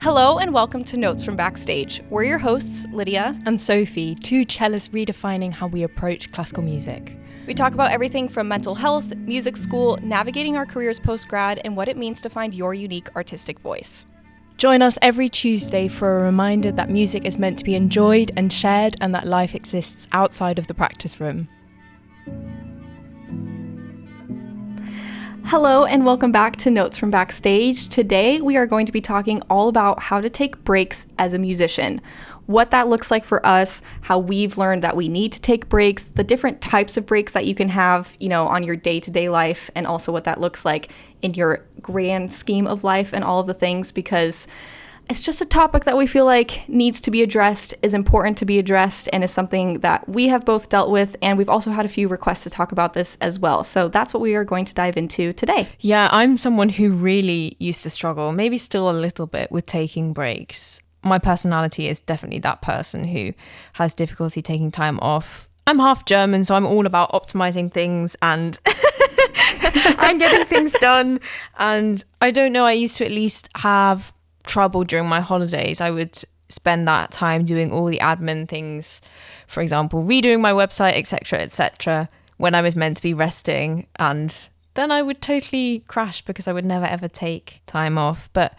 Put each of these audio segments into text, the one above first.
Hello and welcome to Notes from Backstage. We're your hosts, Lydia and Sophie, two cellists redefining how we approach classical music. We talk about everything from mental health, music school, navigating our careers post-grad, and what it means to find your unique artistic voice. Join us every Tuesday for a reminder that music is meant to be enjoyed and shared, and that life exists outside of the practice room. Hello and welcome back to Notes from Backstage. Today we are going to be talking all about how to take breaks as a musician, what that looks like for us, how we've learned that we need to take breaks, the different types of breaks that you can have, on your day-to-day life, and also what that looks like in your grand scheme of life and all of the things, because it's just a topic that we feel like needs to be addressed, is important to be addressed, and is something that we have both dealt with, and we've also had a few requests to talk about this as well. So that's what we are going to dive into today. Yeah, I'm someone who really used to struggle, maybe still a little bit, with taking breaks. My personality is definitely that person who has difficulty taking time off. I'm half German, so I'm all about optimizing things and and getting things done. And I don't know, I used to at least have trouble during my holidays. I would spend that time doing all the admin things, for example, redoing my website, etc., when I was meant to be resting, and then I would totally crash because I would never ever take time off. But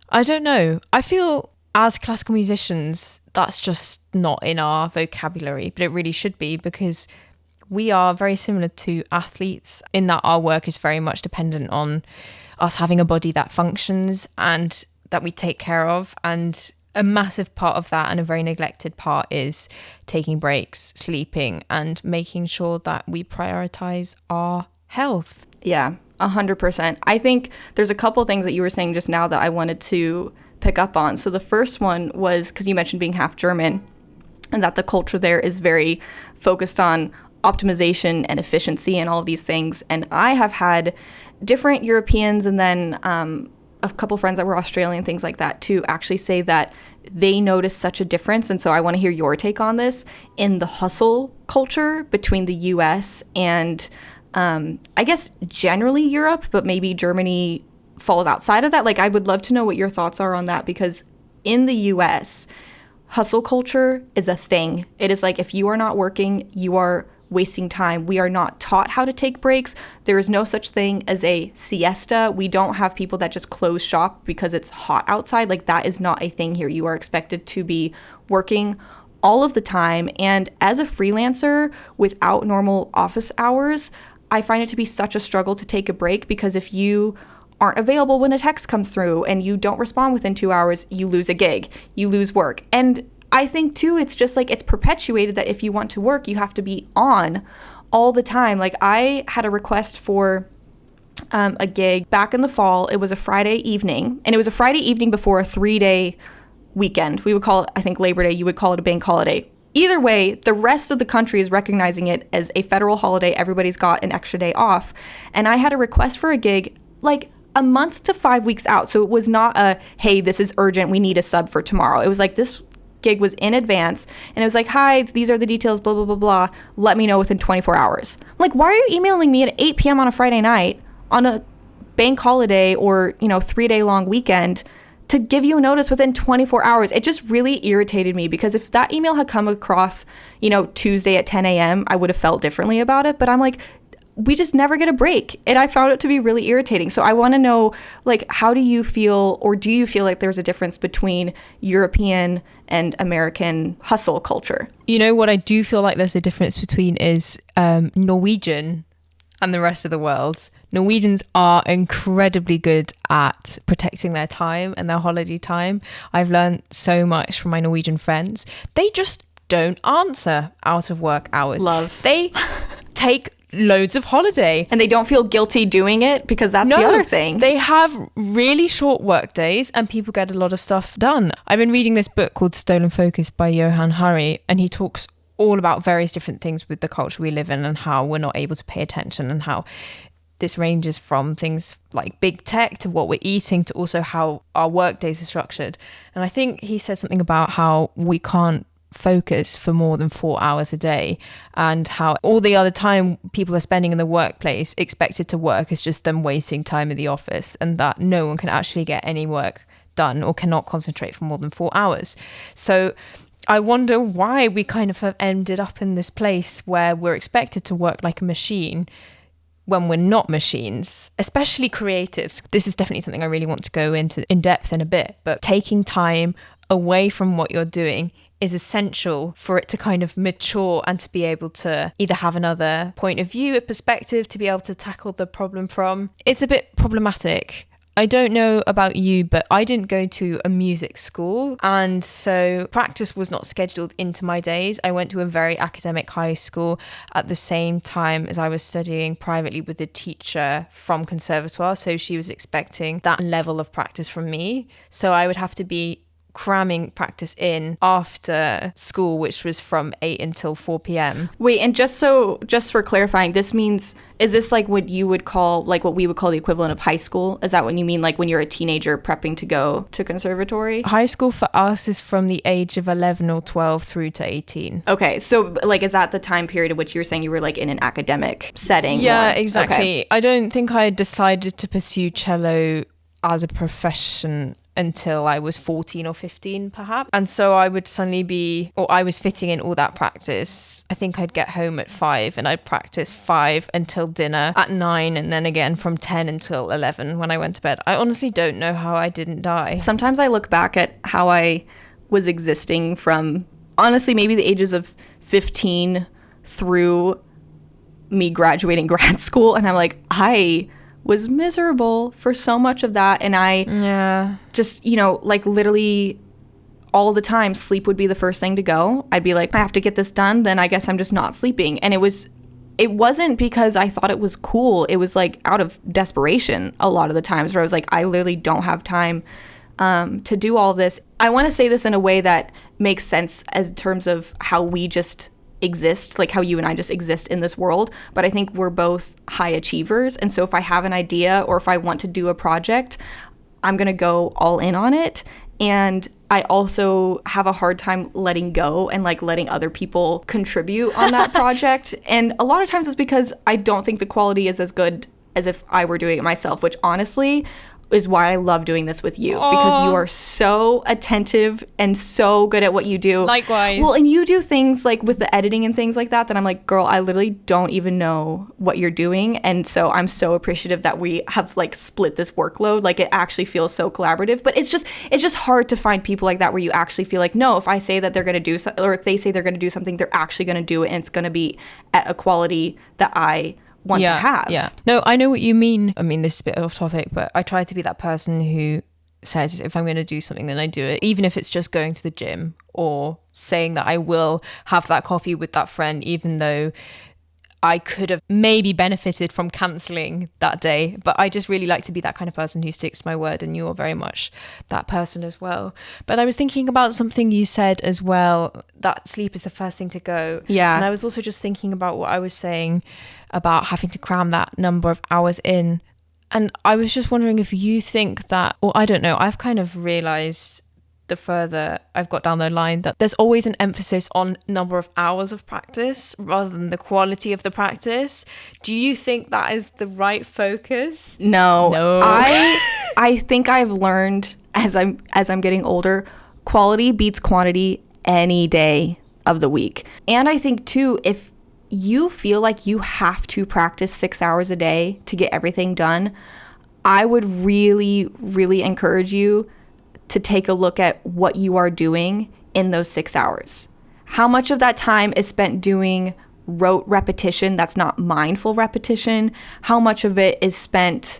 I don't know, I feel as classical musicians that's just not in our vocabulary, but it really should be, because we are very similar to athletes in that our work is very much dependent on us having a body that functions and that we take care of, and a massive part of that, and a very neglected part, is taking breaks, sleeping, and making sure that we prioritize our health. Yeah, 100%. I think there's a couple things that you were saying just now that I wanted to pick up on. So the first one was, because you mentioned being half German, and that the culture there is very focused on optimization and efficiency and all of these things. And I have had different Europeans and then a couple friends that were Australian, things like that, to actually say that they notice such a difference. And so I want to hear your take on this in the hustle culture between the US and I guess generally Europe, but maybe Germany falls outside of that. Like, I would love to know what your thoughts are on that, because in the US, hustle culture is a thing. It is like, if you are not working, you are wasting time. We are not taught how to take breaks. There is no such thing as a siesta. We don't have people that just close shop because it's hot outside. Like, that is not a thing here. You are expected to be working all of the time. And as a freelancer without normal office hours, I find it to be such a struggle to take a break, because if you aren't available when a text comes through and you don't respond within 2 hours, you lose a gig, you lose work. And I think too, it's just like, it's perpetuated that if you want to work, you have to be on all the time. Like, I had a request for a gig back in the fall. It was a Friday evening, and it was a Friday evening before a 3-day weekend. We would call it, I think, Labor Day. You would call it a bank holiday. Either way, the rest of the country is recognizing it as a federal holiday. Everybody's got an extra day off. And I had a request for a gig like a month to 5 weeks out. So it was not a, hey, this is urgent, we need a sub for tomorrow. It was like, this gig was in advance, and it was like, hi, these are the details, blah, blah, blah, blah. Let me know within 24 hours. I'm like, why are you emailing me at 8 p.m. on a Friday night on a bank holiday or, 3-day long weekend to give you a notice within 24 hours? It just really irritated me, because if that email had come across, Tuesday at 10 a.m., I would have felt differently about it. But I'm like, we just never get a break. And I found it to be really irritating. So I want to know, like, how do you feel, or do you feel like there's a difference between European and American hustle culture? What I do feel like there's a difference between is Norwegian and the rest of the world. Norwegians are incredibly good at protecting their time and their holiday time. I've learned so much from my Norwegian friends. They just don't answer out of work hours. Love. They take loads of holiday, and they don't feel guilty doing it, because that's the other thing. They have really short work days, and people get a lot of stuff done. I've been reading this book called Stolen Focus by Johan, and he talks all about various different things with the culture we live in, and how we're not able to pay attention, and how this ranges from things like big tech to what we're eating, to also how our work days are structured. And I think he says something about how we can't focus for more than 4 hours a day, and how all the other time people are spending in the workplace expected to work is just them wasting time in the office, and that no one can actually get any work done or cannot concentrate for more than 4 hours. So I wonder why we kind of have ended up in this place where we're expected to work like a machine when we're not machines, especially creatives. This is definitely something I really want to go into in depth in a bit, but taking time away from what you're doing is essential for it to kind of mature and to be able to either have another point of view, a perspective to be able to tackle the problem from. It's a bit problematic. I don't know about you, but I didn't go to a music school, and so practice was not scheduled into my days. I went to a very academic high school at the same time as I was studying privately with a teacher from conservatoire, so she was expecting that level of practice from me. So I would have to be cramming practice in after school, which was from 8 until 4 p.m. Wait, and just for clarifying, this means, is this like what you would call, like what we would call the equivalent of high school? Is that what you mean, like when you're a teenager prepping to go to conservatory? High school for us is from the age of 11 or 12 through to 18. Okay, so like, is that the time period in which you were saying you were like in an academic setting? Yeah, more? exactly. Okay. I don't think I decided to pursue cello as a profession until I was 14 or 15 perhaps. And so I would suddenly I was fitting in all that practice. I think I'd get home at 5 and I'd practice 5 until dinner at 9, and then again from 10 until 11 when I went to bed. I honestly don't know how I didn't die. Sometimes I look back at how I was existing from, honestly, maybe the ages of 15 through me graduating grad school, and I'm like, I was miserable for so much of that. And I just, like literally all the time, sleep would be the first thing to go. I'd be like, I have to get this done, then I guess I'm just not sleeping. And it wasn't because I thought it was cool. It was like out of desperation a lot of the times, where I was like, I literally don't have time to do all this. I want to say this in a way that makes sense as terms of how we just exist, like how you and I just exist in this world. But I think we're both high achievers, and so if I have an idea or if I want to do a project, I'm gonna go all in on it. And I also have a hard time letting go and like letting other people contribute on that project. And a lot of times it's because I don't think the quality is as good as if I were doing it myself, which honestly is why I love doing this with you. Aww. Because you are so attentive and so good at what you do. Likewise. Well, and you do things like with the editing and things like that I'm like, girl, I literally don't even know what you're doing. And so I'm so appreciative that we have like split this workload. Like it actually feels so collaborative, but it's just hard to find people like that where you actually feel like, no, if I say that they're going to do so, or if they say they're going to do something, they're actually going to do it, and it's going to be at a quality that I want to have. Yeah. No, I know what you mean. I mean, this is a bit off topic, but I try to be that person who says if I'm going to do something, then I do it, even if it's just going to the gym or saying that I will have that coffee with that friend, even though I could have maybe benefited from cancelling that day. But I just really like to be that kind of person who sticks to my word, and you're very much that person as well. But I was thinking about something you said as well, that sleep is the first thing to go. Yeah. And I was also just thinking about what I was saying about having to cram that number of hours in. And I was just wondering if you think that, or I don't know, I've kind of realised the further I've got down the line that there's always an emphasis on number of hours of practice rather than the quality of the practice. Do you think that is the right focus? No. I think I've learned as I'm getting older, quality beats quantity any day of the week. And I think too, if you feel like you have to practice 6 hours a day to get everything done, I would really, really encourage you to take a look at what you are doing in those 6 hours. How much of that time is spent doing rote repetition that's not mindful repetition? How much of it is spent,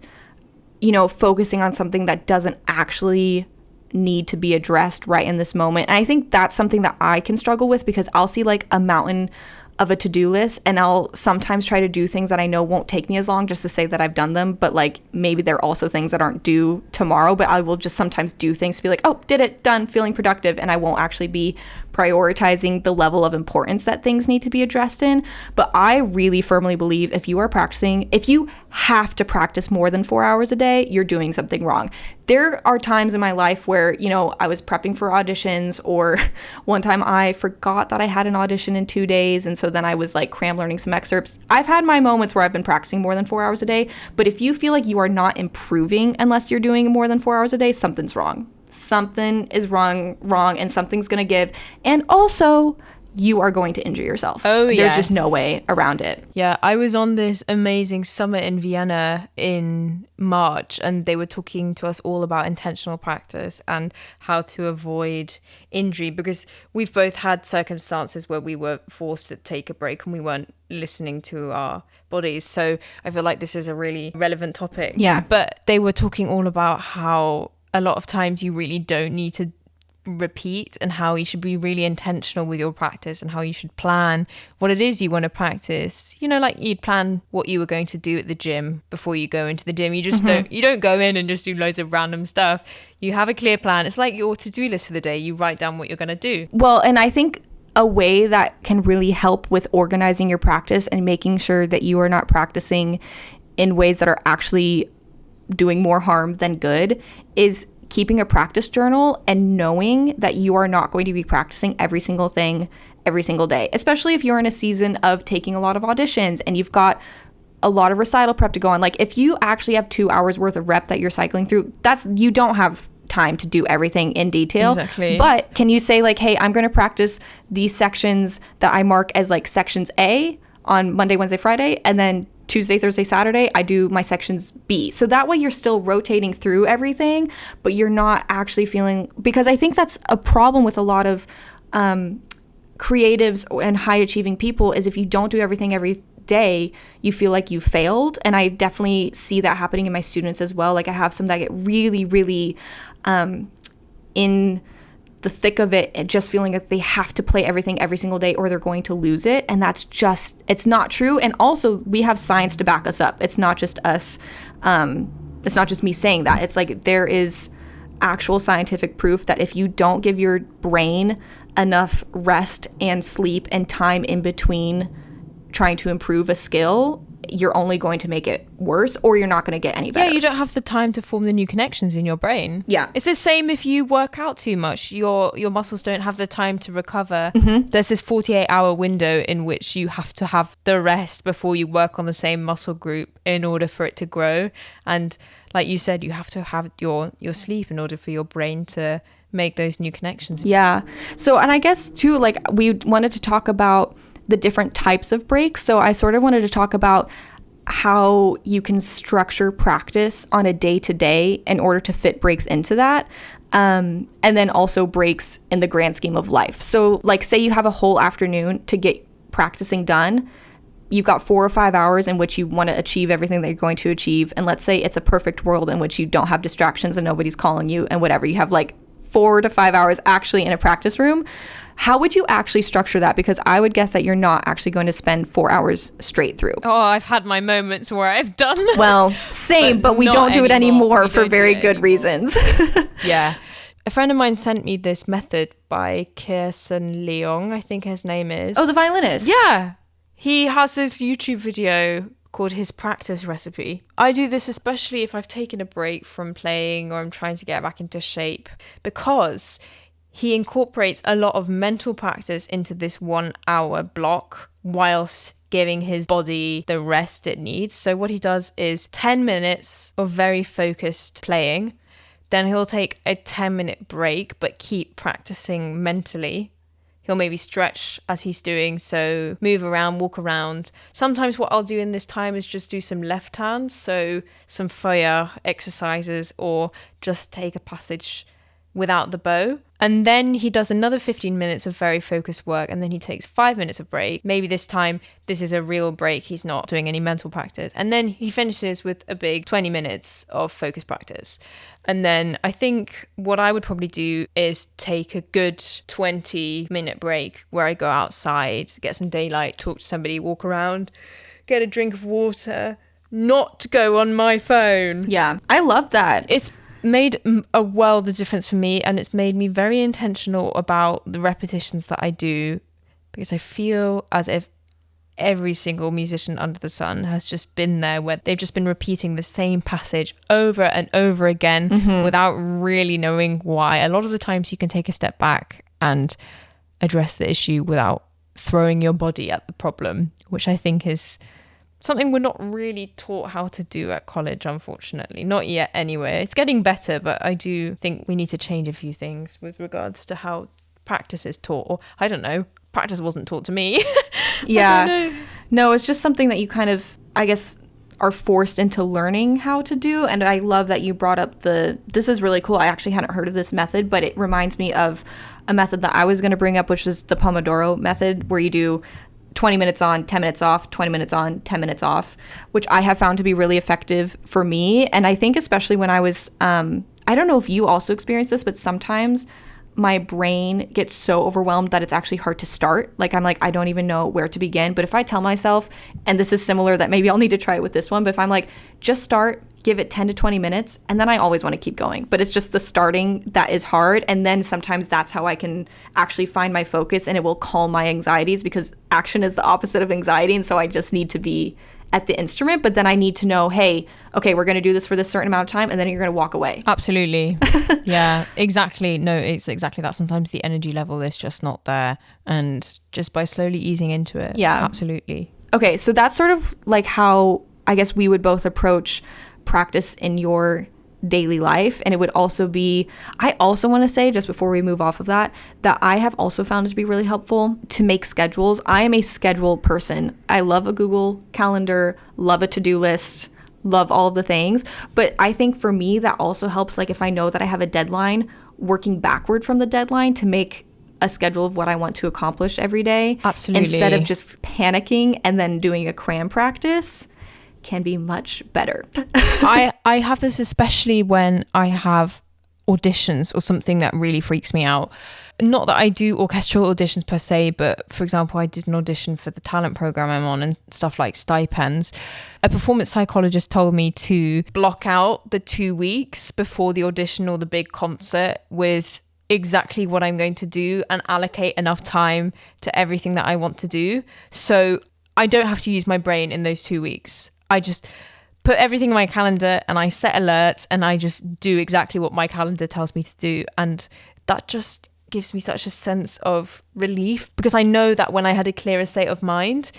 focusing on something that doesn't actually need to be addressed right in this moment? And I think that's something that I can struggle with, because I'll see like a mountain of a to-do list, and I'll sometimes try to do things that I know won't take me as long just to say that I've done them, but like maybe they're also things that aren't due tomorrow, but I will just sometimes do things to be like, oh, did it, done, feeling productive, and I won't actually be prioritizing the level of importance that things need to be addressed in. But I really firmly believe if you have to practice more than 4 hours a day, you're doing something wrong. There are times in my life where, I was prepping for auditions, or one time I forgot that I had an audition in 2 days, and so then I was like cram learning some excerpts. I've had my moments where I've been practicing more than 4 hours a day, but if you feel like you are not improving unless you're doing more than 4 hours a day, something's wrong. something is wrong, and something's going to give. And also, you are going to injure yourself. Oh, There's yes. just no way around it. Yeah, I was on this amazing summit in Vienna in March, and they were talking to us all about intentional practice and how to avoid injury, because we've both had circumstances where we were forced to take a break and we weren't listening to our bodies. So I feel like this is a really relevant topic. Yeah. But they were talking all about how a lot of times you really don't need to repeat, and how you should be really intentional with your practice, and how you should plan what it is you want to practice. You know, like you'd plan what you were going to do at the gym before you go into the gym. You just don't go in and just do loads of random stuff. You have a clear plan. It's like your to-do list for the day. You write down what you're going to do. Well, and I think a way that can really help with organizing your practice and making sure that you are not practicing in ways that are actually doing more harm than good is keeping a practice journal and knowing that you are not going to be practicing every single thing every single day, especially if you're in a season of taking a lot of auditions and you've got a lot of recital prep to go on. Like if you actually have 2 hours worth of rep that you're cycling through, you don't have time to do everything in detail. Exactly. But can you say like, hey, I'm going to practice these sections that I mark as like sections A on Monday, Wednesday, Friday, and then Tuesday, Thursday, Saturday, I do my sections B. So that way you're still rotating through everything, but you're not actually feeling, because I think that's a problem with a lot of creatives and high achieving people, is if you don't do everything every day, you feel like you failed. And I definitely see that happening in my students as well. Like I have some that get really, really in the thick of it and just feeling that they have to play everything every single day or they're going to lose it. And that's just, it's not true. And also we have science to back us up. It's not just us. It's not just me saying that. It's like there is actual scientific proof that if you don't give your brain enough rest and sleep and time in between trying to improve a skill, you're only going to make it worse, or you're not going to get any better. Yeah, you don't have the time to form the new connections in your brain. Yeah. It's the same if you work out too much. Your muscles don't have the time to recover. There's this 48-hour window in which you have to have the rest before you work on the same muscle group in order for it to grow. And like you said, you have to have your sleep in order for your brain to make those new connections. Yeah. So, and I guess too, like we wanted to talk about the different types of breaks. So I sort of wanted to talk about how you can structure practice on a day-to-day in order to fit breaks into that. And then also breaks in the grand scheme of life. So like say you have a whole afternoon to get practicing done. You've got 4 or 5 hours in which you want to achieve everything that you're going to achieve. And let's say it's a perfect world in which you don't have distractions and nobody's calling you and whatever. You have like 4 to 5 hours actually in a practice room. How would you actually structure that? Because I would guess that you're not actually going to spend 4 hours straight through. Oh, I've had my moments where I've done. Well, same, but we don't do it anymore for very good reasons. Yeah. A friend of mine sent me this method by Kirsten Leong, I think his name is. Oh, the violinist. Yeah. He has this YouTube video called his practice recipe. I do this especially if I've taken a break from playing or I'm trying to get back into shape, because he incorporates a lot of mental practice into this 1 hour block whilst giving his body the rest it needs. So what he does is 10 minutes of very focused playing. Then he'll take a 10-minute break, but keep practicing mentally. He'll maybe stretch as he's doing, so move around, walk around. Sometimes what I'll do in this time is just do some left hands, so some feuer exercises, or just take a passage without the bow. And then he does another 15 minutes of very focused work, and then he takes 5 minutes of break. Maybe this time this is a real break. He's not doing any mental practice. And then he finishes with a big 20 minutes of focused practice. And then I think what I would probably do is take a good 20-minute break where I go outside, get some daylight, talk to somebody, walk around, get a drink of water, not go on my phone. Yeah, I love that. It's made a world of difference for me, and it's made me very intentional about the repetitions that I do, because I feel as if every single musician under the sun has just been there, where they've just been repeating the same passage over and over again without really knowing why. A lot of the times you can take a step back and address the issue without throwing your body at the problem, which I think is something we're not really taught how to do at college, unfortunately. Not yet anyway. It's getting better, but I do think we need to change a few things with regards to how practice is taught. Or I don't know, practice wasn't taught to me. Yeah. I don't know. No, it's just something that you kind of, I guess, are forced into learning how to do. And I love that you brought up this is really cool. I actually hadn't heard of this method, but it reminds me of a method that I was going to bring up, which is the Pomodoro method, where you do 20 minutes on, 10 minutes off, 20 minutes on, 10 minutes off, which I have found to be really effective for me. And I think especially when I was, I don't know if you also experience this, but sometimes my brain gets so overwhelmed that it's actually hard to start. Like, I'm like, I don't even know where to begin. But if I tell myself, and this is similar, that maybe I'll need to try it with this one, but if I'm like, just start, give it 10 to 20 minutes, and then I always want to keep going. But it's just the starting that is hard. And then sometimes that's how I can actually find my focus, and it will calm my anxieties, because action is the opposite of anxiety. And so I just need to be at the instrument, but then I need to know, hey, okay, we're going to do this for this certain amount of time, and then you're going to walk away. Absolutely. Yeah, exactly. No, it's exactly that. Sometimes the energy level is just not there, and just by slowly easing into it. Yeah. Absolutely. Okay, so that's sort of like how I guess we would both approach practice in your daily life. And it would also be, I also want to say, just before we move off of that I have also found it to be really helpful to make schedules. I am a schedule person. I love a Google Calendar, love a to-do list, love all of the things. But I think for me, that also helps, like if I know that I have a deadline, working backward from the deadline to make a schedule of what I want to accomplish every day. Absolutely. Instead of just panicking and then doing a cram practice can be much better. I have this especially when I have auditions or something that really freaks me out. Not that I do orchestral auditions per se, but for example, I did an audition for the talent program I'm on and stuff like stipends. A performance psychologist told me to block out the 2 weeks before the audition or the big concert with exactly what I'm going to do and allocate enough time to everything that I want to do. So I don't have to use my brain in those 2 weeks. I just put everything in my calendar and I set alerts and I just do exactly what my calendar tells me to do. And that just gives me such a sense of relief, because I know that when I had a clearer state of mind,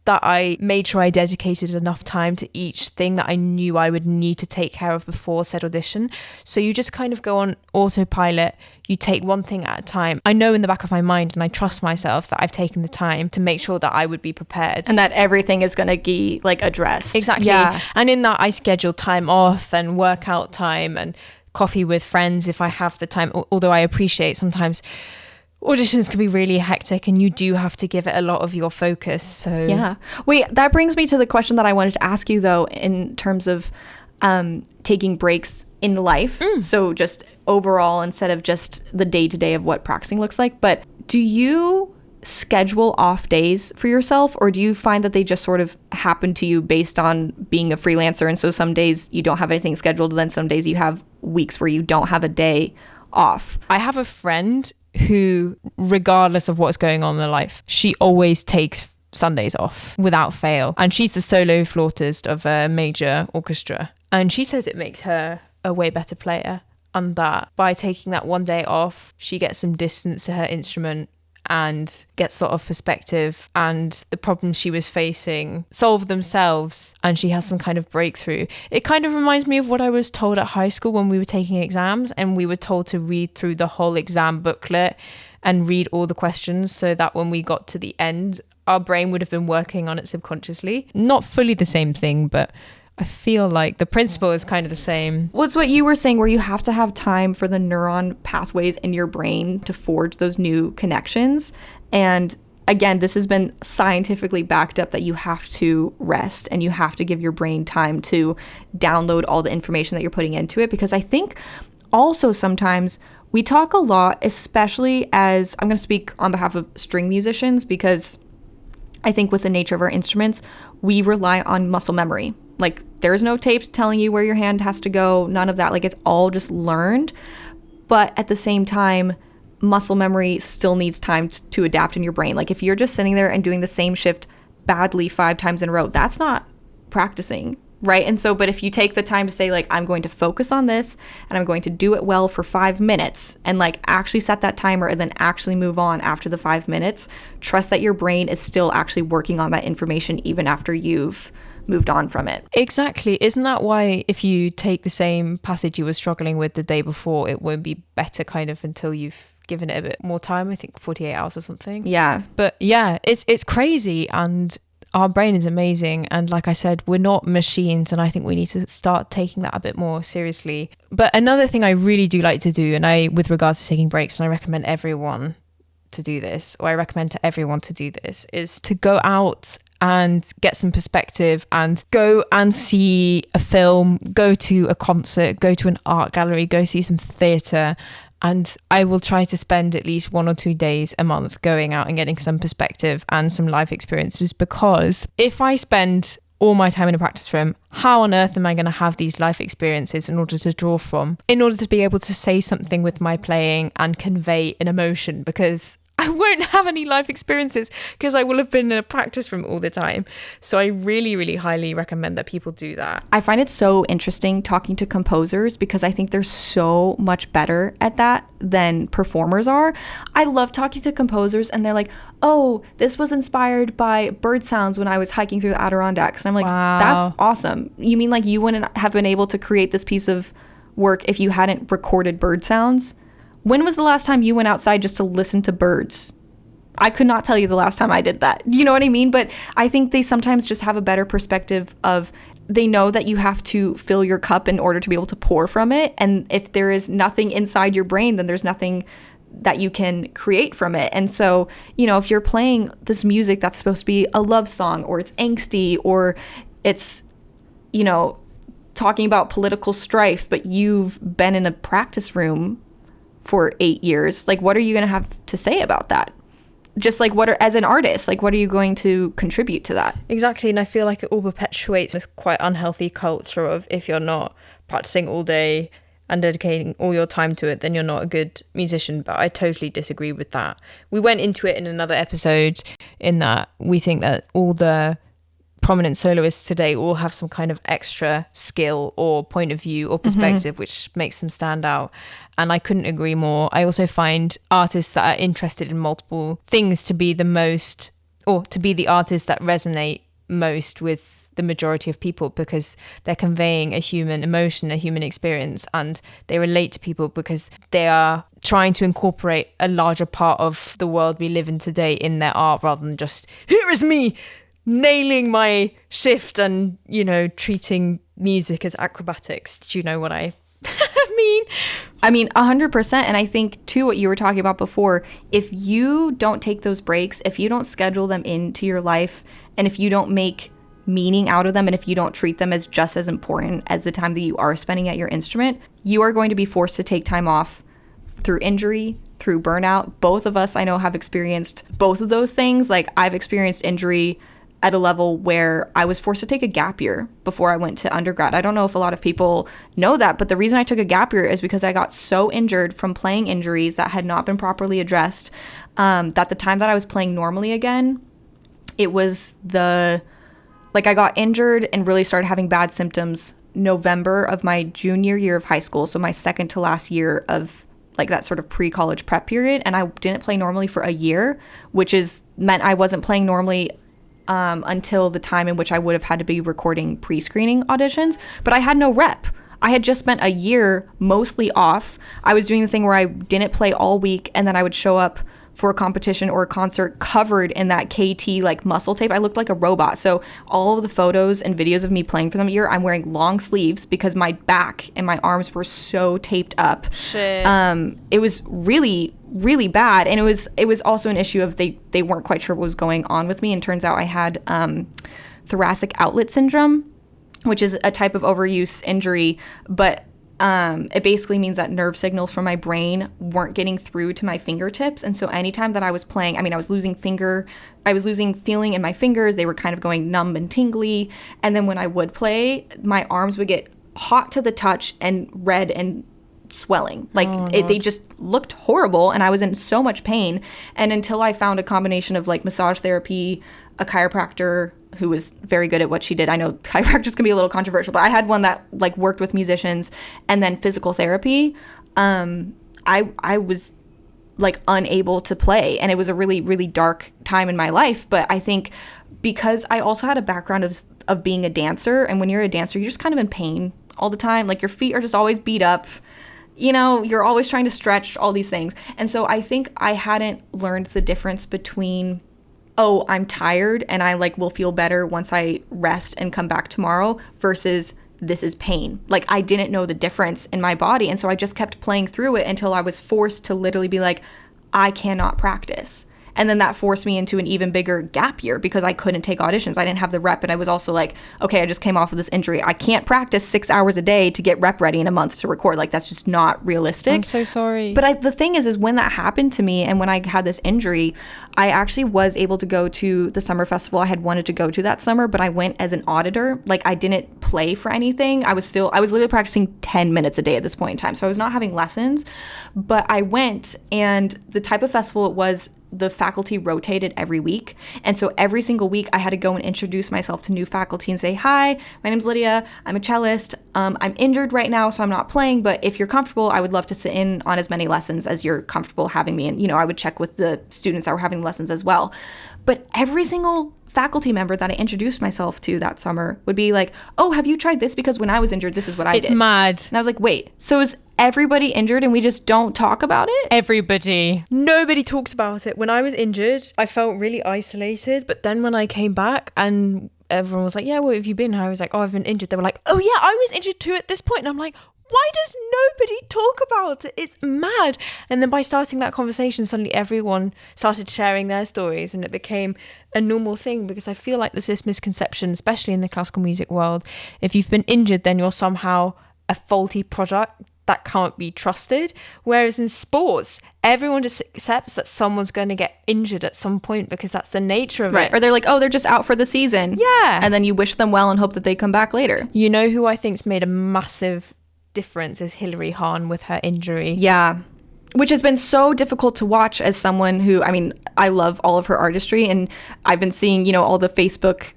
that I made sure I dedicated enough time to each thing that I knew I would need to take care of before said audition. So you just kind of go on autopilot. You take one thing at a time. I know in the back of my mind, and I trust myself that I've taken the time to make sure that I would be prepared. And that everything is going to be like addressed. Exactly. Yeah. And in that, I schedule time off and workout time and coffee with friends if I have the time. Although I appreciate sometimes auditions can be really hectic and you do have to give it a lot of your focus. So yeah. Wait, that brings me to the question that I wanted to ask you though, in terms of taking breaks in life. So just overall, instead of just the day-to-day of what practicing looks like. But do you schedule off days for yourself, or do you find that they just sort of happen to you based on being a freelancer? And so some days you don't have anything scheduled, then some days you have weeks where you don't have a day off. I have a friend who, regardless of what's going on in her life, she always takes Sundays off without fail. And she's the solo flautist of a major orchestra. And she says it makes her a way better player. And that by taking that one day off, she gets some distance to her instrument and gets a lot of perspective, and the problems she was facing solve themselves, and she has some kind of breakthrough. It kind of reminds me of what I was told at high school when we were taking exams, and we were told to read through the whole exam booklet and read all the questions, so that when we got to the end, our brain would have been working on it subconsciously. Not fully the same thing, but I feel like the principle is kind of the same. What's what you were saying, where you have to have time for the neuron pathways in your brain to forge those new connections. And again, this has been scientifically backed up that you have to rest and you have to give your brain time to download all the information that you're putting into it. Because I think also sometimes we talk a lot, especially as, I'm going to speak on behalf of string musicians, because I think with the nature of our instruments, we rely on muscle memory. Like, there's no tapes telling you where your hand has to go, none of that. Like, it's all just learned. But at the same time, muscle memory still needs time to adapt in your brain. Like, if you're just sitting there and doing the same shift badly 5 times in a row, that's not practicing, right? And so, but if you take the time to say, like, I'm going to focus on this and I'm going to do it well for 5 minutes, and like actually set that timer and then actually move on after the 5 minutes, trust that your brain is still actually working on that information even after you've moved on from it. Exactly. Isn't that why if you take the same passage you were struggling with the day before, it won't be better kind of until you've given it a bit more time? I think 48 hours or something. Yeah. But yeah, it's crazy, and our brain is amazing. And like I said, we're not machines, and I think we need to start taking that a bit more seriously. But another thing I really do like to do, and with regards to taking breaks, and I recommend everyone to do this, or I recommend to everyone to do this, is to go out and get some perspective and go and see a film, go to a concert, go to an art gallery, go see some theatre. And I will try to spend at least 1 or 2 days a month going out and getting some perspective and some life experiences, because if I spend all my time in a practice room, how on earth am I going to have these life experiences in order to draw from, in order to be able to say something with my playing and convey an emotion? Because I won't have any life experiences because I will have been in a practice room all the time. So I really, really highly recommend that people do that. I find it so interesting talking to composers because I think they're so much better at that than performers are. I love talking to composers and they're like, oh, this was inspired by bird sounds when I was hiking through the Adirondacks. And I'm like, wow, that's awesome. You mean like you wouldn't have been able to create this piece of work if you hadn't recorded bird sounds? When was the last time you went outside just to listen to birds? I could not tell you the last time I did that. You know what I mean? But I think they sometimes just have a better perspective of, they know that you have to fill your cup in order to be able to pour from it. And if there is nothing inside your brain, then there's nothing that you can create from it. And so, you know, if you're playing this music that's supposed to be a love song, or it's angsty, or it's, you know, talking about political strife, but you've been in a practice room for 8 years, like, what are you going to have to say about that? Just like, as an artist, like, what are you going to contribute to that? Exactly. And I feel like it all perpetuates this quite unhealthy culture of, if you're not practicing all day and dedicating all your time to it, then you're not a good musician. But I totally disagree with that. We went into it in another episode, in that we think that all the prominent soloists today all have some kind of extra skill or point of view or perspective, which makes them stand out. And I couldn't agree more. I also find artists that are interested in multiple things to be the most, or to be the artists that resonate most with the majority of people, because they're conveying a human emotion, a human experience, and they relate to people because they are trying to incorporate a larger part of the world we live in today in their art, rather than just, here is me nailing my shift and, you know, treating music as acrobatics. Do you know what I mean? I mean, 100%. And I think, too, what you were talking about before, if you don't take those breaks, if you don't schedule them into your life, and if you don't make meaning out of them, and if you don't treat them as just as important as the time that you are spending at your instrument, you are going to be forced to take time off through injury, through burnout. Both of us, I know, have experienced both of those things. Like, I've experienced injury at a level where I was forced to take a gap year before I went to undergrad. I don't know if a lot of people know that, but the reason I took a gap year is because I got so injured from playing injuries that had not been properly addressed, that the time that I was playing normally again, it was I got injured and really started having bad symptoms November of my junior year of high school, so my second to last year of like that sort of pre-college prep period, and I didn't play normally for a year, which meant I wasn't playing normally until the time in which I would have had to be recording pre-screening auditions. But I had no rep. I had just spent a year mostly off. I was doing the thing where I didn't play all week, and then I would show up for a competition or a concert covered in that KT like muscle tape. I looked like a robot. So all of the photos and videos of me playing for them year, I'm wearing long sleeves because my back and my arms were so taped up. Shit. It was really, really bad. And it was also an issue of they weren't quite sure what was going on with me. And turns out I had thoracic outlet syndrome, which is a type of overuse injury, but it basically means that nerve signals from my brain weren't getting through to my fingertips. And so anytime that I was playing, I was losing feeling in my fingers. They were kind of going numb and tingly. And then when I would play, my arms would get hot to the touch and red and swelling. They just looked horrible, and I was in so much pain. And until I found a combination of like massage therapy, a chiropractor who was very good at what she did. I know chiropractors can be a little controversial, but I had one that like worked with musicians, and then physical therapy. I was like unable to play, and it was a really, really dark time in my life. But I think because I also had a background of being a dancer. And when you're a dancer, you're just kind of in pain all the time. Like your feet are just always beat up. You know, you're always trying to stretch, all these things. And so I think I hadn't learned the difference between, oh, I'm tired and I like will feel better once I rest and come back tomorrow, versus this is pain. Like I didn't know the difference in my body. And so I just kept playing through it until I was forced to literally be like, I cannot practice. And then that forced me into an even bigger gap year because I couldn't take auditions. I didn't have the rep. And I was also like, okay, I just came off of this injury. I can't practice 6 hours a day to get rep ready in a month to record. Like that's just not realistic. I'm so sorry. But the thing is when that happened to me and when I had this injury, I actually was able to go to the summer festival I had wanted to go to that summer, but I went as an auditor. Like I didn't play for anything. I was literally practicing 10 minutes a day at this point in time. So I was not having lessons, but I went, and the type of festival it was, the faculty rotated every week. And so every single week I had to go and introduce myself to new faculty and say, hi, my name's Lydia. I'm a cellist. I'm injured right now, so I'm not playing. But if you're comfortable, I would love to sit in on as many lessons as you're comfortable having me. And, I would check with the students that were having lessons as well. But every single faculty member that I introduced myself to that summer would be like, oh, have you tried this? Because when I was injured, this is what I did. It's mad. And I was like, wait, so is everybody injured and we just don't talk about it? Everybody. Nobody talks about it. When I was injured, I felt really isolated. But then when I came back and everyone was like, yeah, where have you been? I was like, oh, I've been injured. They were like, oh yeah, I was injured too at this point. And I'm like, why does nobody talk about it? It's mad. And then by starting that conversation, suddenly everyone started sharing their stories and it became a normal thing, because I feel like there's this misconception, especially in the classical music world. If you've been injured, then you're somehow a faulty product that can't be trusted. Whereas in sports, everyone just accepts that someone's going to get injured at some point because that's the nature of it. Or they're like, oh, they're just out for the season. Yeah. And then you wish them well and hope that they come back later. You know who I think's made a massive difference is Hilary Hahn with her injury. Yeah. Which has been so difficult to watch as someone who, I mean, I love all of her artistry, and I've been seeing, all the Facebook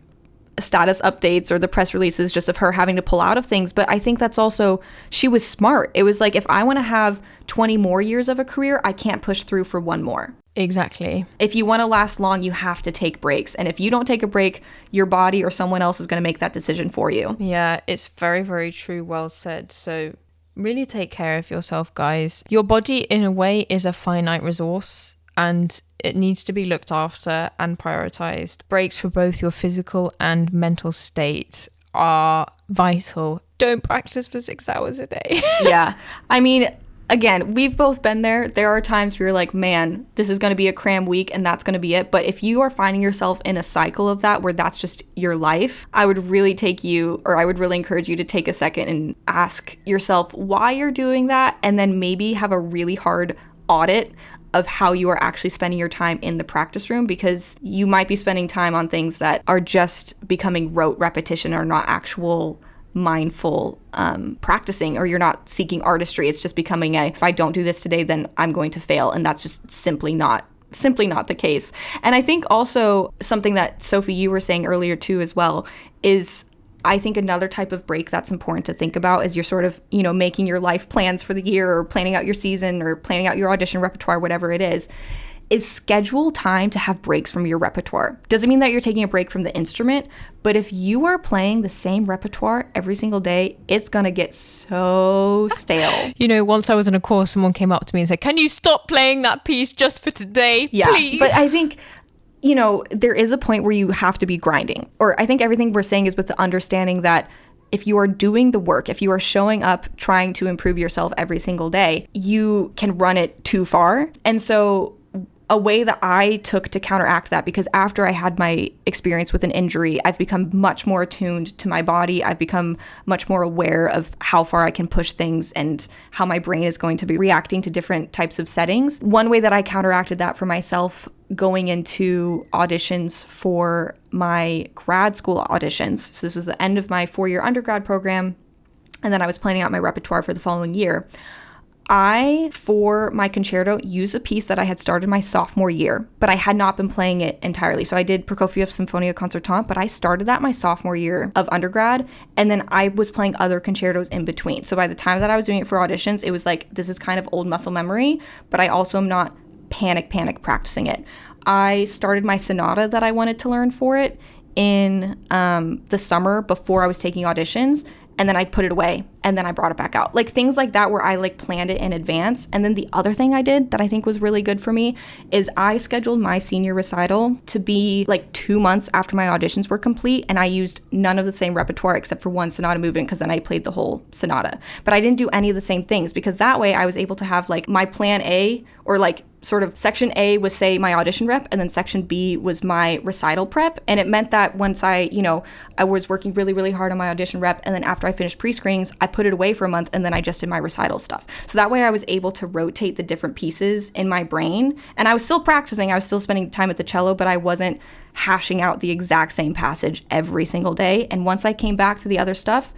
status updates or the press releases just of her having to pull out of things. But I think that's also, she was smart. It was like, if I want to have 20 more years of a career, I can't push through for one more. Exactly. If you want to last long, you have to take breaks. And if you don't take a break, your body or someone else is going to make that decision for you. Yeah, it's very, very true. Well said. So really take care of yourself, guys. Your body, in a way, is a finite resource, and it needs to be looked after and prioritized. Breaks for both your physical and mental state are vital. Don't practice for 6 hours a day. Yeah. I mean, again, we've both been there. There are times where you're like, man, this is going to be a cram week and that's going to be it. But if you are finding yourself in a cycle of that where that's just your life, I would really encourage you to take a second and ask yourself why you're doing that, and then maybe have a really hard audit of how you are actually spending your time in the practice room, because you might be spending time on things that are just becoming rote repetition or not actual mindful practicing, or you're not seeking artistry. It's just becoming if I don't do this today, then I'm going to fail. And that's just simply not the case. And I think also something that Sophie, you were saying earlier too as well, is I think another type of break that's important to think about is you're sort of, making your life plans for the year, or planning out your season, or planning out your audition repertoire, whatever it is schedule time to have breaks from your repertoire. Doesn't mean that you're taking a break from the instrument, but if you are playing the same repertoire every single day, it's going to get so stale. Once I was in a course, someone came up to me and said, can you stop playing that piece just for today, please? But I think, there is a point where you have to be grinding. Or I think everything we're saying is with the understanding that if you are doing the work, if you are showing up trying to improve yourself every single day, you can run it too far. And so a way that I took to counteract that, because after I had my experience with an injury, I've become much more attuned to my body. I've become much more aware of how far I can push things and how my brain is going to be reacting to different types of settings. One way that I counteracted that for myself going into auditions for my grad school auditions, so this was the end of my 4-year undergrad program, and then I was planning out my repertoire for the following year. I, for my concerto, used a piece that I had started my sophomore year, but I had not been playing it entirely. So I did Prokofiev's Symphonia Concertante, but I started that my sophomore year of undergrad, and then I was playing other concertos in between. So by the time that I was doing it for auditions, it was like, this is kind of old muscle memory, but I also am not panic practicing it. I started my sonata that I wanted to learn for it in the summer before I was taking auditions, and then I'd put it away, and then I brought it back out. Like things like that where I like planned it in advance. And then the other thing I did that I think was really good for me is I scheduled my senior recital to be like 2 months after my auditions were complete, and I used none of the same repertoire except for one sonata movement, because then I played the whole sonata. But I didn't do any of the same things, because that way I was able to have like my plan A, or like sort of section A was, say, my audition rep, and then section B was my recital prep. And it meant that once I was working really, really hard on my audition rep, and then after I finished pre-screenings, I put it away for a month, and then I just did my recital stuff. So that way I was able to rotate the different pieces in my brain. And I was still practicing, I was still spending time at the cello, but I wasn't hashing out the exact same passage every single day. And once I came back to the other stuff,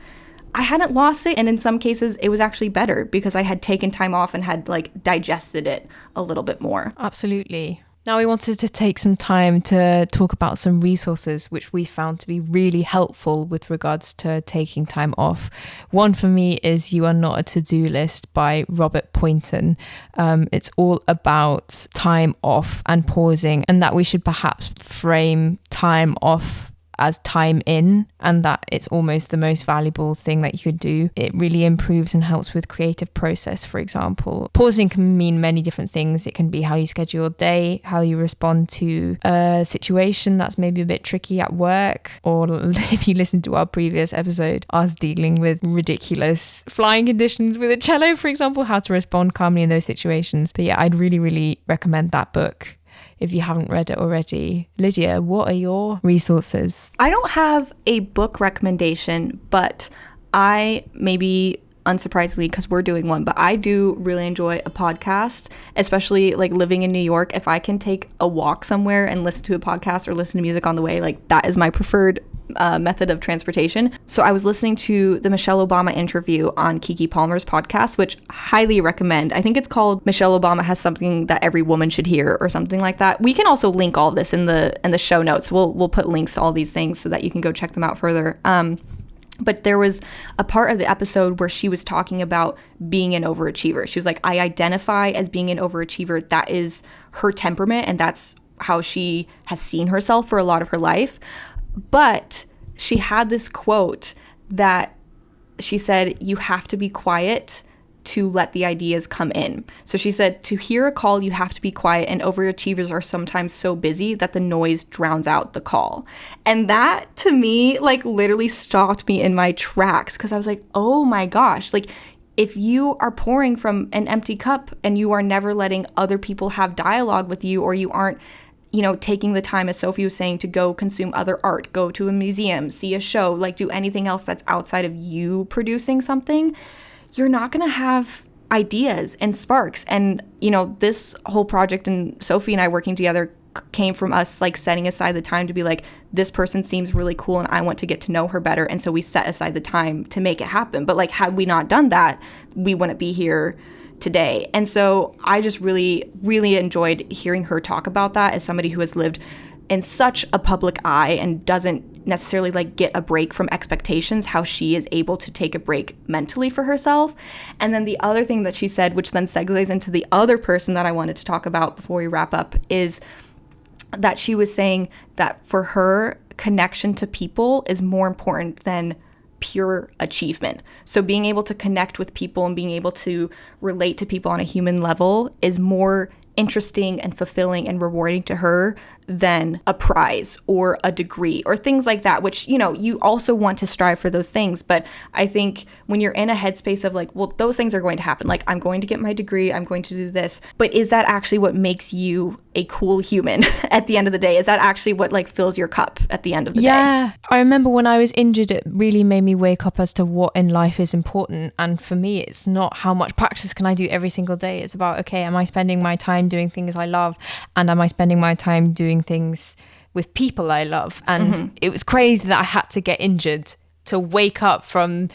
I hadn't lost it, and in some cases it was actually better because I had taken time off and had like digested it a little bit more. Absolutely. Now we wanted to take some time to talk about some resources which we found to be really helpful with regards to taking time off. One for me is You Are Not a To-Do List by Robert Poynton. It's all about time off and pausing, and that we should perhaps frame time off as time in, and that it's almost the most valuable thing that you could do. It really improves and helps with creative process, for example. Pausing can mean many different things. It can be how you schedule your day, how you respond to a situation that's maybe a bit tricky at work, or if you listen to our previous episode, us dealing with ridiculous flying conditions with a cello, for example, how to respond calmly in those situations. But yeah, I'd really, really recommend that book if you haven't read it already. Lydia, what are your resources? I don't have a book recommendation, but I maybe unsurprisingly, because we're doing one, but I do really enjoy a podcast, especially like living in New York. If I can take a walk somewhere and listen to a podcast or listen to music on the way, like that is my preferred method of transportation. So I was listening to the Michelle Obama interview on Keke Palmer's podcast, which highly recommend. I think it's called Michelle Obama Has Something That Every Woman Should Hear or something like that. We can also link all of this in the show notes. We'll put links to all these things so that you can go check them out further. But there was a part of the episode where she was talking about being an overachiever. She was like, I identify as being an overachiever. That is her temperament, and that's how she has seen herself for a lot of her life. But she had this quote that she said, you have to be quiet to let the ideas come in. So she said, to hear a call, you have to be quiet, and overachievers are sometimes so busy that the noise drowns out the call. And that to me, like literally stopped me in my tracks, because I was like, oh my gosh, like if you are pouring from an empty cup and you are never letting other people have dialogue with you, or you aren't, taking the time, as Sophie was saying, to go consume other art, go to a museum, see a show, like do anything else that's outside of you producing something, you're not going to have ideas and sparks. And, this whole project and Sophie and I working together came from us like setting aside the time to be like, this person seems really cool and I want to get to know her better. And so we set aside the time to make it happen. But like, had we not done that, we wouldn't be here today. And so I just really, really enjoyed hearing her talk about that as somebody who has lived in such a public eye and doesn't necessarily like get a break from expectations, how she is able to take a break mentally for herself. And then the other thing that she said, which then segues into the other person that I wanted to talk about before we wrap up, is that she was saying that for her, connection to people is more important than pure achievement. So being able to connect with people and being able to relate to people on a human level is more interesting and fulfilling and rewarding to her than a prize or a degree or things like that, which, you also want to strive for those things. But I think when you're in a headspace of like, well, those things are going to happen. Like, I'm going to get my degree, I'm going to do this. But is that actually what makes you a cool human at the end of the day? Is that actually what like fills your cup at the end of the day? Yeah. I remember when I was injured, it really made me wake up as to what in life is important. And for me, it's not how much practice can I do every single day. It's about, okay, am I spending my time doing things I love? And am I spending my time doing things with people I love? And it was crazy that I had to get injured to wake up from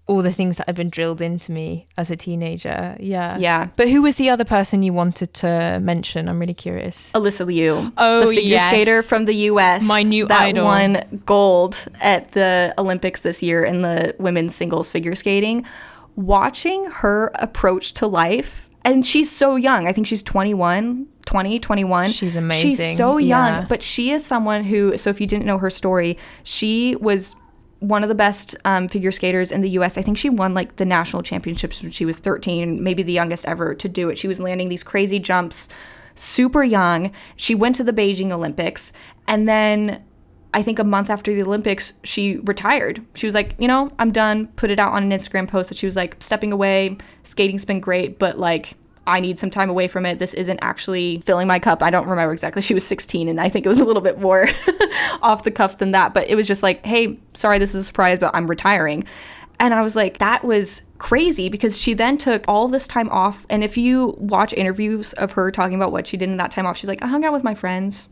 all the things that had been drilled into me as a teenager. Yeah. But who was the other person you wanted to mention? I'm really curious. Alyssa Liu. Oh, the figure skater from the US. My new that idol. Won gold at the Olympics this year in the women's singles figure skating. Watching her approach to life, and she's so young. I think she's 21 20, 21. She's amazing. She's so young, Yeah. but she is someone who, so if you didn't know her story, she was one of the best figure skaters in the US. I think she won like the national championships when she was 13, maybe the youngest ever to do it. She was landing these crazy jumps super young. She went to the Beijing Olympics, and then I think a month after the Olympics, she retired. She was like, I'm done. Put it out on an Instagram post that she was like, stepping away. Skating's been great, but like, I need some time away from it. This isn't actually filling my cup. I don't remember exactly. She was 16, and I think it was a little bit more off the cuff than that. But it was just like, hey, sorry, this is a surprise, but I'm retiring. And I was like, that was crazy, because she then took all this time off. And if you watch interviews of her talking about what she did in that time off, she's like, I hung out with my friends.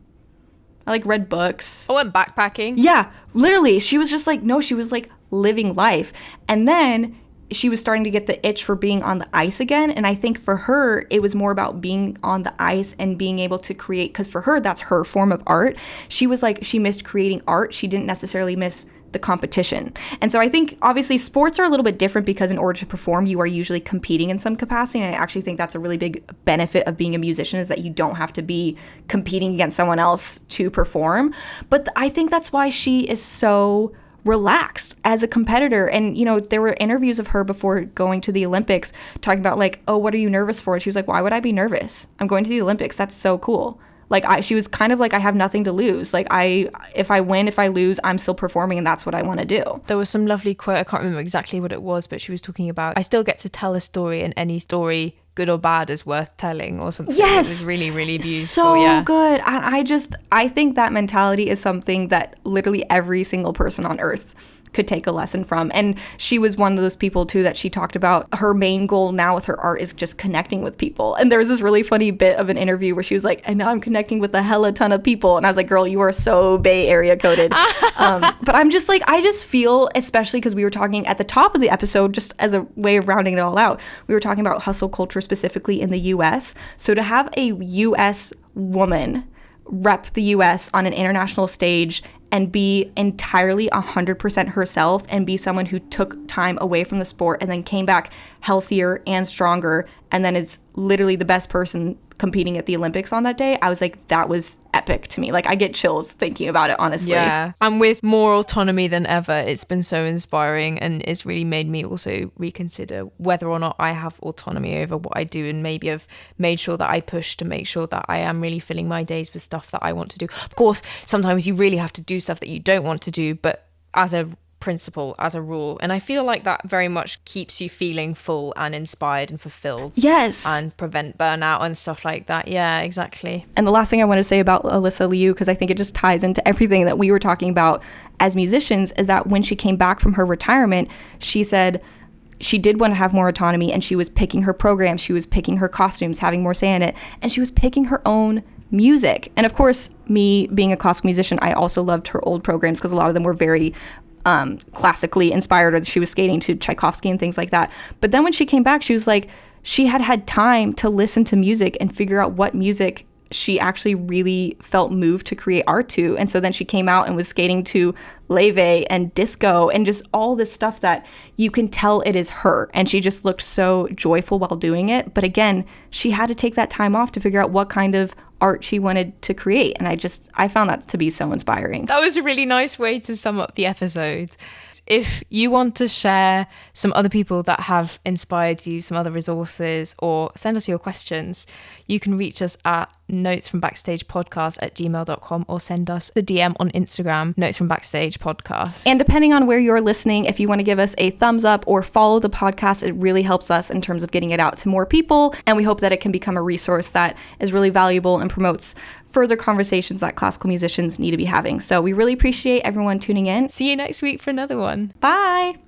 I like read books. I went backpacking. Yeah, literally. She was just like, no, she was like living life. And then she was starting to get the itch for being on the ice again. And I think for her, it was more about being on the ice and being able to create, because for her, that's her form of art. She was like, she missed creating art. She didn't necessarily miss the competition. And so I think obviously sports are a little bit different, because in order to perform, you are usually competing in some capacity. And I actually think that's a really big benefit of being a musician, is that you don't have to be competing against someone else to perform. But I think that's why she is so relaxed as a competitor. And there were interviews of her before going to the Olympics talking about like, oh, what are you nervous for? And she was like, why would I be nervous? I'm going to the Olympics. That's so cool. Like she was kind of like, I have nothing to lose. Like if I win, if I lose, I'm still performing, and that's what I want to do. There was some lovely quote, I can't remember exactly what it was, but she was talking about, I still get to tell a story, and any story, good or bad, is worth telling, or something. Yes. It was really, really beautiful. So good. And I think that mentality is something that literally every single person on earth could take a lesson from. And she was one of those people too that she talked about her main goal now with her art is just connecting with people. And there was this really funny bit of an interview where she was like, and now I'm connecting with a hella ton of people. And I was like, girl, you are so Bay Area coded. But I'm just like, I just feel, especially because we were talking at the top of the episode, just as a way of rounding it all out, we were talking about hustle culture specifically in the US. So to have a US woman rep the US on an international stage and be entirely 100% herself, and be someone who took time away from the sport and then came back healthier and stronger, and then is literally the best person competing at the Olympics on that day, I was like, that was epic to me. Like, I get chills thinking about it, honestly. Yeah, and with more autonomy than ever, it's been so inspiring, and it's really made me also reconsider whether or not I have autonomy over what I do, and maybe I've made sure that I push to make sure that I am really filling my days with stuff that I want to do. Of course, sometimes you really have to do stuff that you don't want to do, but as a principle, as a rule, and I feel like that very much keeps you feeling full and inspired and fulfilled. Yes. And prevent burnout and stuff like that. Yeah, exactly. And the last thing I want to say about Alyssa Liu, because I think it just ties into everything that we were talking about as musicians, is that when she came back from her retirement, she said she did want to have more autonomy, and she was picking her programs, she was picking her costumes, having more say in it, and she was picking her own music. And of course, me being a classical musician, I also loved her old programs, because a lot of them were very classically inspired, or she was skating to Tchaikovsky and things like that. But then when she came back, she was like, she had time to listen to music and figure out what music she actually really felt moved to create art to. And so then she came out and was skating to Leve and disco and just all this stuff that you can tell it is her. And she just looked so joyful while doing it. But again, she had to take that time off to figure out what kind of art she wanted to create. And I found that to be so inspiring. That was a really nice way to sum up the episode. If you want to share some other people that have inspired you, some other resources, or send us your questions, you can reach us at notesfrombackstagepodcast@gmail.com, or send us a DM on Instagram, Notes from Backstage Podcast. And depending on where you're listening, if you want to give us a thumbs up or follow the podcast, it really helps us in terms of getting it out to more people. And we hope that it can become a resource that is really valuable and promotes further conversations that classical musicians need to be having. So we really appreciate everyone tuning in. See you next week for another one. Bye.